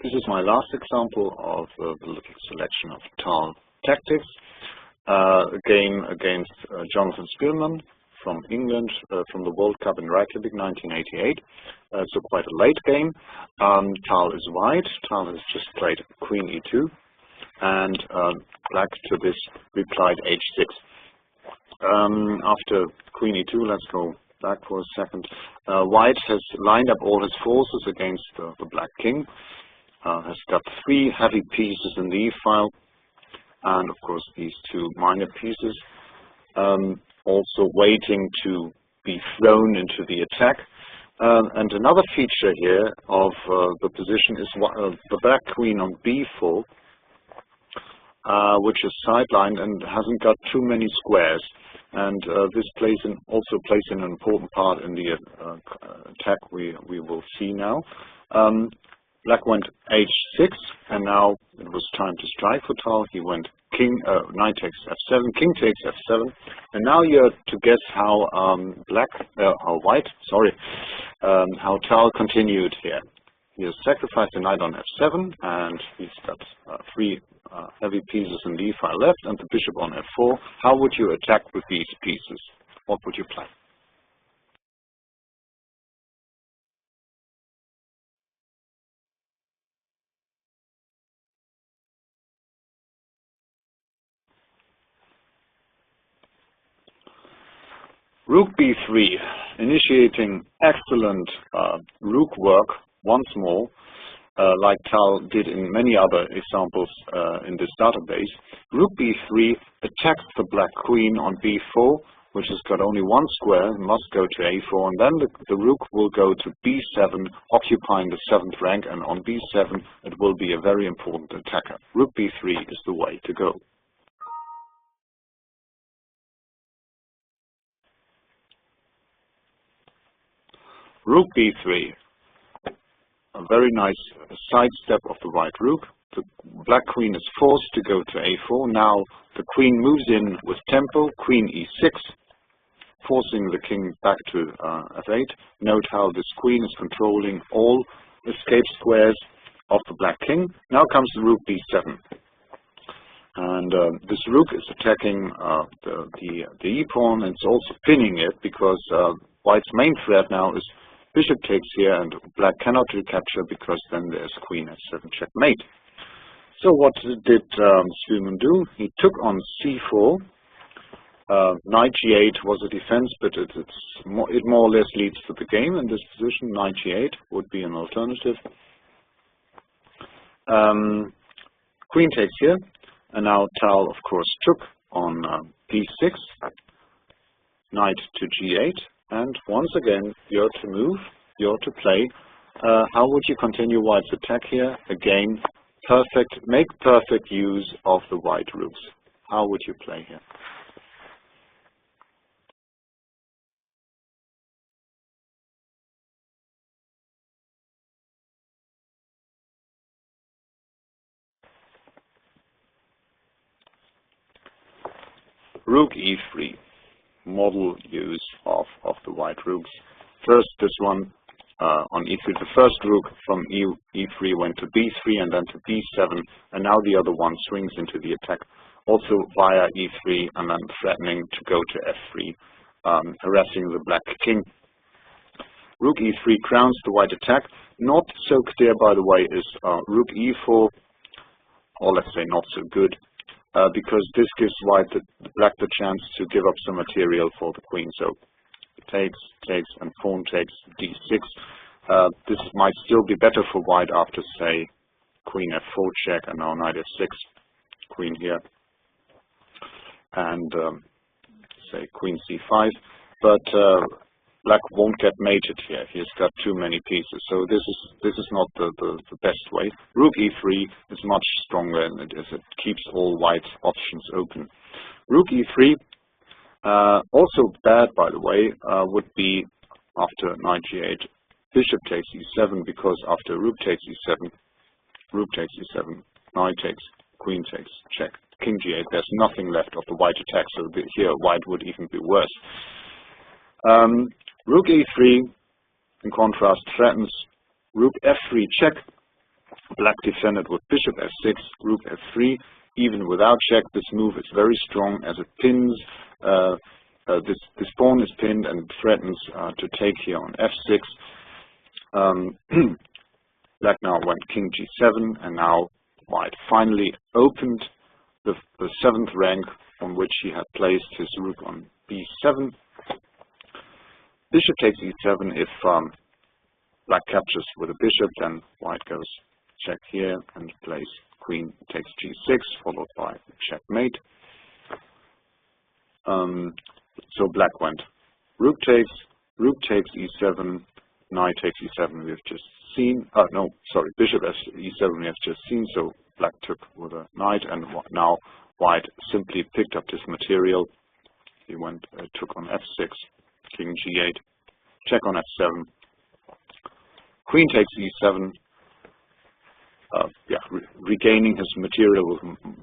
This is my last example of the little selection of Tal tactics. A game against Jonathan Speelman from England, from the World Cup in Reykjavik 1988. So quite a late game. Tal is white. Tal has just played Queen E2, and black to this replied H6. After Queen E2, let's go back for a second. White has lined up all his forces against the black king. Has got 3 heavy pieces in the e-file, and of course these 2 minor pieces, also waiting to be thrown into the attack. And another feature here of the position is the black queen on b4, which is sidelined and hasn't got too many squares. And this also plays an important part in the attack we will see now. Black went h6, and now it was time to strike for Tal. He went knight takes f7, king takes f7, and now you have to guess how how Tal continued here. He has sacrificed the knight on f7, and he's got 3 heavy pieces in the e-file left, and the bishop on f4. How would you attack with these pieces? What would you play? Rook b3, initiating excellent rook work once more, like Tal did in many other examples in this database. Rook b3 attacks the black queen on b4, which has got only 1 square, must go to a4, and then the rook will go to b7, occupying the 7th rank, and on b7 it will be a very important attacker. Rook b3 is the way to go. Rook b3, a very nice sidestep of the white rook. The black queen is forced to go to a4. Now the queen moves in with tempo, queen e6, forcing the king back to f8. Note how this queen is controlling all escape squares of the black king. Now comes the rook b7. And this rook is attacking the e-pawn, and it's also pinning it, because white's main threat now is bishop takes here, and black cannot recapture, because then there's queen f7 checkmate. So what did Speelman do? He took on c4. Knight g8 was a defense, but it more or less leads to the game in this position. Knight g8 would be an alternative. Queen takes here, and now Tal, of course, took on d6, knight to g8. And once again, you're to move, you're to play. How would you continue white's attack here? Again, make perfect use of the white rooks. How would you play here? Rook e3. Model use of the white rooks. First, this one on e3, the first rook from e3 went to b3 and then to b7, and now the other one swings into the attack, also via e3, and then threatening to go to f3, harassing the black king. Rook e3 crowns the white attack. Not so clear, by the way, is rook e4, or let's say not so good. Because this gives black the chance to give up some material for the queen. So takes, and pawn takes d6. This might still be better for white after, say, queen f4 check, and now knight f6, queen here, and say queen c5. But black won't get mated here. He's got too many pieces. So this is not the best way. Rook e3 is much stronger, and it keeps all white options open. Rook e3, also bad, by the way, would be after knight g8, bishop takes e7, because after rook takes e7, knight takes, queen takes, check, king g8. There's nothing left of the white attack. So here white would even be worse. Rook e3, in contrast, threatens rook f3 check, Black defended with bishop f6, rook f3. Even without check, this move is very strong as it pins. This pawn is pinned and threatens to take here on f6. Black now went king g7, and now white finally opened the 7th rank on which he had placed his rook on b7. Bishop takes e7. If black captures with a bishop, then white goes check here and plays queen takes g6, followed by checkmate. So black went rook takes e7, knight takes e7 we have just seen. No, sorry, bishop e7 we have just seen, so black took with a knight, and now white simply picked up this material. He went took on f6, king g8, check on f7, queen takes e7, regaining his material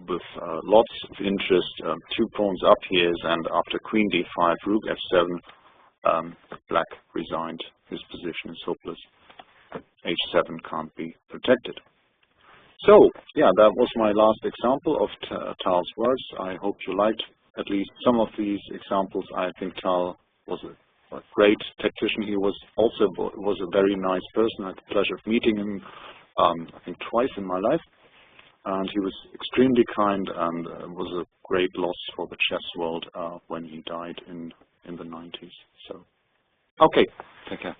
with lots of interest. 2 pawns up here, and after queen d5, rook f7, black resigned. His position is hopeless. h7 can't be protected. So, yeah, that was my last example of Tal's works. I hope you liked at least some of these examples. I think Tal was a great tactician. He was also a very nice person. I had the pleasure of meeting him, I think twice in my life. And he was extremely kind, and was a great loss for the chess world when he died in the 90s. So, okay, take care.